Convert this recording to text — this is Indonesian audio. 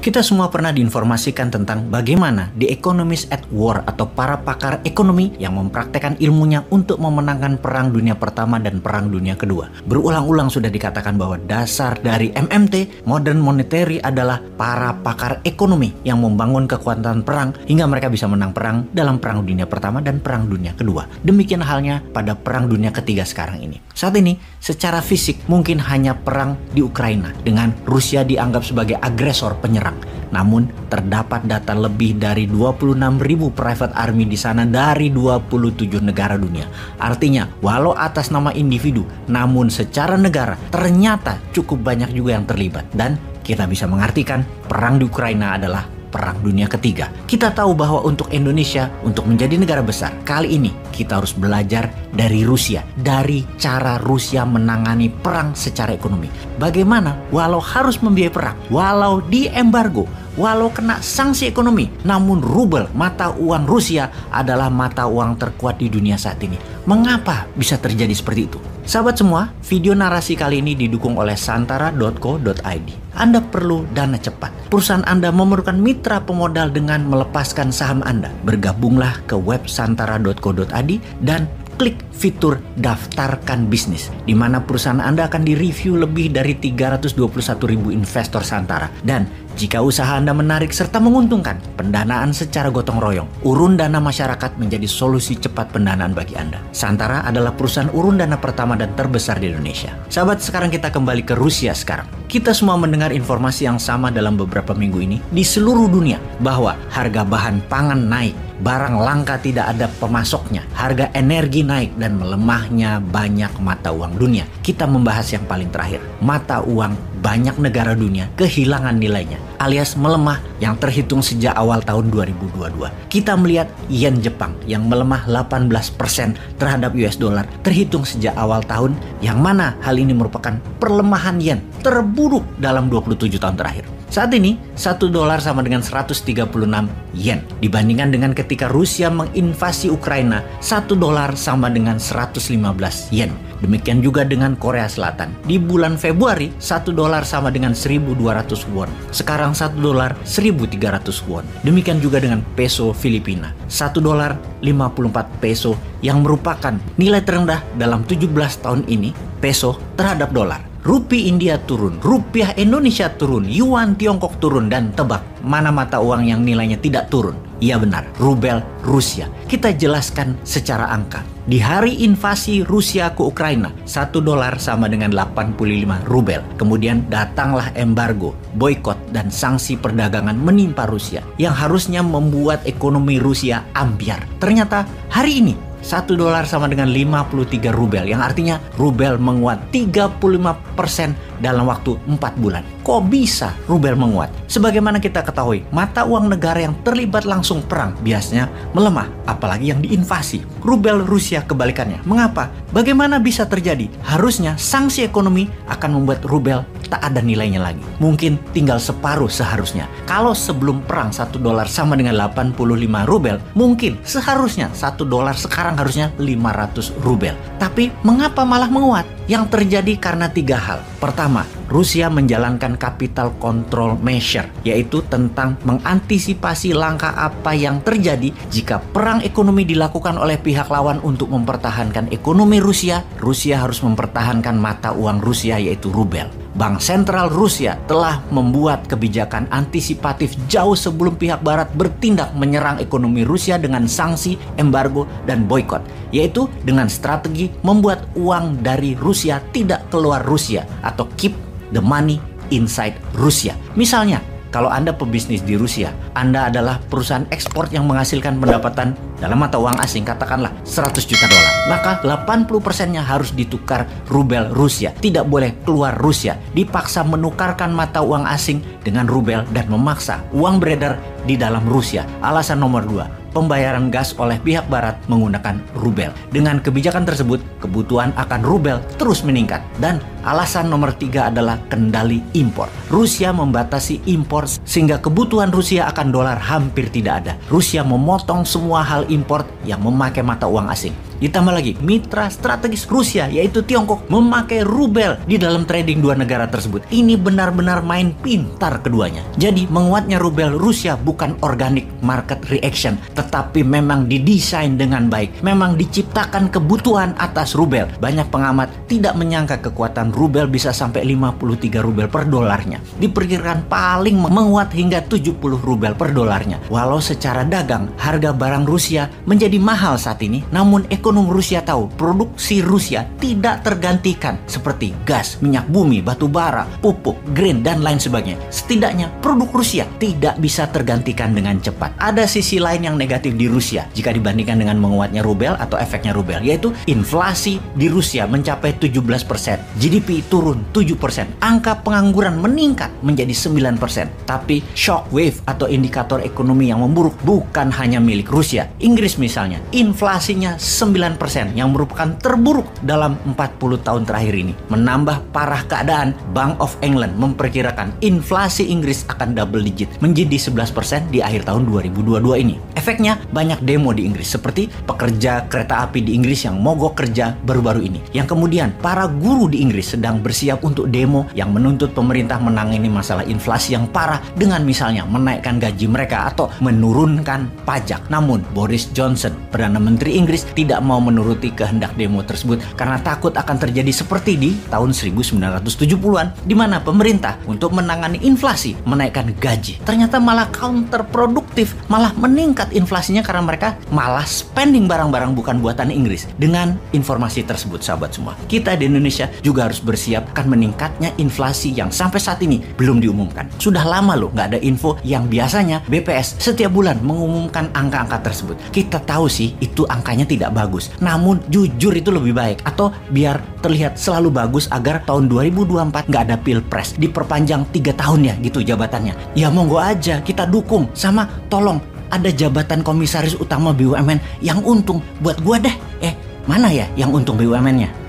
Kita semua pernah diinformasikan tentang bagaimana The Economists at War atau para pakar ekonomi yang mempraktekkan ilmunya untuk memenangkan Perang Dunia Pertama dan Perang Dunia Kedua. Berulang-ulang sudah dikatakan bahwa dasar dari MMT, Modern Monetary, adalah para pakar ekonomi yang membangun kekuatan perang hingga mereka bisa menang perang dalam Perang Dunia Pertama dan Perang Dunia Kedua. Demikian halnya pada Perang Dunia Ketiga sekarang ini. Saat ini, secara fisik mungkin hanya perang di Ukraina dengan Rusia dianggap sebagai agresor penyerang. Namun, terdapat data lebih dari 26.000 private army di sana dari 27 negara dunia. Artinya, walau atas nama individu, namun secara negara ternyata cukup banyak juga yang terlibat. Dan kita bisa mengartikan perang di Ukraina adalah Perang Dunia Ketiga. Kita tahu bahwa untuk Indonesia, untuk menjadi negara besar, kali ini kita harus belajar dari Rusia, dari cara Rusia menangani perang secara ekonomi. Bagaimana walau harus membiayai perang, walau diembargo, walau kena sanksi ekonomi, namun rubel, mata uang Rusia, adalah mata uang terkuat di dunia saat ini. Mengapa bisa terjadi seperti itu? Sahabat semua, video narasi kali ini didukung oleh santara.co.id. Anda perlu dana cepat. Perusahaan Anda memerlukan mitra pemodal dengan melepaskan saham Anda. Bergabunglah ke web santara.co.id dan klik fitur daftarkan bisnis, di mana perusahaan Anda akan direview lebih dari 321.000 investor Santara. Dan jika usaha Anda menarik serta menguntungkan, pendanaan secara gotong royong, urun dana masyarakat menjadi solusi cepat pendanaan bagi Anda. Santara adalah perusahaan urun dana pertama dan terbesar di Indonesia. Sahabat, sekarang kita kembali ke Rusia sekarang. Kita semua mendengar informasi yang sama dalam beberapa minggu ini di seluruh dunia bahwa harga bahan pangan naik, barang langka tidak ada pemasoknya, harga energi naik, dan melemahnya banyak mata uang dunia. Kita membahas yang paling terakhir, mata uang banyak negara dunia kehilangan nilainya, alias melemah yang terhitung sejak awal tahun 2022. Kita melihat yen Jepang yang melemah 18% terhadap US dollar terhitung sejak awal tahun, yang mana hal ini merupakan perlemahan yen terburuk dalam 27 tahun terakhir. Saat ini, 1 dolar sama dengan 136 yen. Dibandingkan dengan ketika Rusia menginvasi Ukraina, 1 dolar sama dengan 115 yen. Demikian juga dengan Korea Selatan. Di bulan Februari, 1 dolar sama dengan 1.200 won. Sekarang 1 dolar 1.300 won. Demikian juga dengan peso Filipina. 1 dolar 54 peso yang merupakan nilai terendah dalam 17 tahun ini peso terhadap dolar. Rupiah India turun, rupiah Indonesia turun, yuan Tiongkok turun, dan tebak mana mata uang yang nilainya tidak turun? Iya benar, rubel Rusia. Kita jelaskan secara angka. Di hari invasi Rusia ke Ukraina, 1 dolar sama dengan 85 rubel. Kemudian datanglah embargo, boykot, dan sanksi perdagangan menimpa Rusia yang harusnya membuat ekonomi Rusia ambyar. Ternyata hari ini 1 dolar sama dengan 53 rubel, yang artinya rubel menguat 35% dalam waktu 4 bulan. Kok bisa rubel menguat? Sebagaimana kita ketahui, mata uang negara yang terlibat langsung perang biasanya melemah, apalagi yang diinvasi. Rubel Rusia kebalikannya. Mengapa? Bagaimana bisa terjadi? Harusnya sanksi ekonomi akan membuat rubel tak ada nilainya lagi. Mungkin tinggal separuh seharusnya. Kalau sebelum perang 1 dolar sama dengan 85 rubel, mungkin seharusnya 1 dolar sekarang harusnya 500 rubel. Tapi mengapa malah menguat? Yang terjadi karena 3 hal. Pertama, Rusia menjalankan capital control measure, yaitu tentang mengantisipasi langkah apa yang terjadi jika perang ekonomi dilakukan oleh pihak lawan. Untuk mempertahankan ekonomi Rusia, Rusia harus mempertahankan mata uang Rusia, yaitu rubel. Bank Sentral Rusia telah membuat kebijakan antisipatif jauh sebelum pihak barat bertindak menyerang ekonomi Rusia dengan sanksi, embargo, dan boykot, yaitu dengan strategi membuat uang dari Rusia tidak keluar Rusia atau keep the money inside Rusia. Misalnya, kalau Anda pebisnis di Rusia, Anda adalah perusahaan ekspor yang menghasilkan pendapatan dalam mata uang asing, katakanlah 100 juta dolar. Maka 80%-nya harus ditukar rubel Rusia. Tidak boleh keluar Rusia. Dipaksa menukarkan mata uang asing dengan rubel dan memaksa uang beredar di dalam Rusia. Alasan nomor 2, pembayaran gas oleh pihak barat menggunakan rubel. Dengan kebijakan tersebut, kebutuhan akan rubel terus meningkat. Dan alasan nomor 3 adalah kendali impor. Rusia membatasi impor sehingga kebutuhan Rusia akan dolar hampir tidak ada. Rusia memotong semua hal impor yang memakai mata uang asing. Ditambah lagi, mitra strategis Rusia yaitu Tiongkok memakai rubel di dalam trading dua negara tersebut. Ini benar-benar main pintar keduanya. Jadi menguatnya rubel Rusia bukan organic market reaction, tetapi memang didesain dengan baik. Memang diciptakan kebutuhan atas rubel. Banyak pengamat tidak menyangka kekuatan rubel bisa sampai 53 rubel per dolarnya. Diperkirakan paling menguat hingga 70 rubel per dolarnya. Walau secara dagang harga barang Rusia menjadi mahal saat ini, namun ekonom Rusia tahu produksi Rusia tidak tergantikan seperti gas, minyak bumi, batu bara, pupuk, grain, dan lain sebagainya. Setidaknya produk Rusia tidak bisa tergantikan dengan cepat. Ada sisi lain yang negatif di Rusia jika dibandingkan dengan menguatnya rubel atau efeknya rubel, yaitu inflasi di Rusia mencapai 17%, GDP turun 7%, angka pengangguran meningkat menjadi 9%. Tapi shockwave atau indikator ekonomi yang memburuk bukan hanya milik Rusia. Inggris misalnya, inflasinya 9% yang merupakan terburuk dalam 40 tahun terakhir ini. Menambah parah keadaan, Bank of England memperkirakan inflasi Inggris akan double digit menjadi 11% di akhir tahun 2022 ini. Efeknya banyak demo di Inggris seperti pekerja kereta api di Inggris yang mogok kerja baru-baru ini. Yang kemudian para guru di Inggris sedang bersiap untuk demo yang menuntut pemerintah menangani masalah inflasi yang parah dengan misalnya menaikkan gaji mereka atau menurunkan pajak. Namun Boris Johnson, Perdana Menteri Inggris, tidak mau menuruti kehendak demo tersebut karena takut akan terjadi seperti di tahun 1970-an di mana pemerintah untuk menangani inflasi menaikkan gaji. Ternyata malah counterproduktif, malah meningkat inflasinya karena mereka malah spending barang-barang bukan buatan Inggris. Dengan informasi tersebut sahabat semua, kita di Indonesia juga harus bersiap akan meningkatnya inflasi yang sampai saat ini belum diumumkan. Sudah lama loh nggak ada info yang biasanya BPS setiap bulan mengumumkan angka-angka tersebut. Kita tahu sih itu angkanya tidak bagus, namun jujur itu lebih baik, atau biar terlihat selalu bagus agar tahun 2024 nggak ada pilpres, diperpanjang 3 tahun ya gitu jabatannya. Ya monggo aja kita dukung, sama tolong ada jabatan komisaris utama BUMN yang untung buat gua deh. Mana ya yang untung BUMN-nya?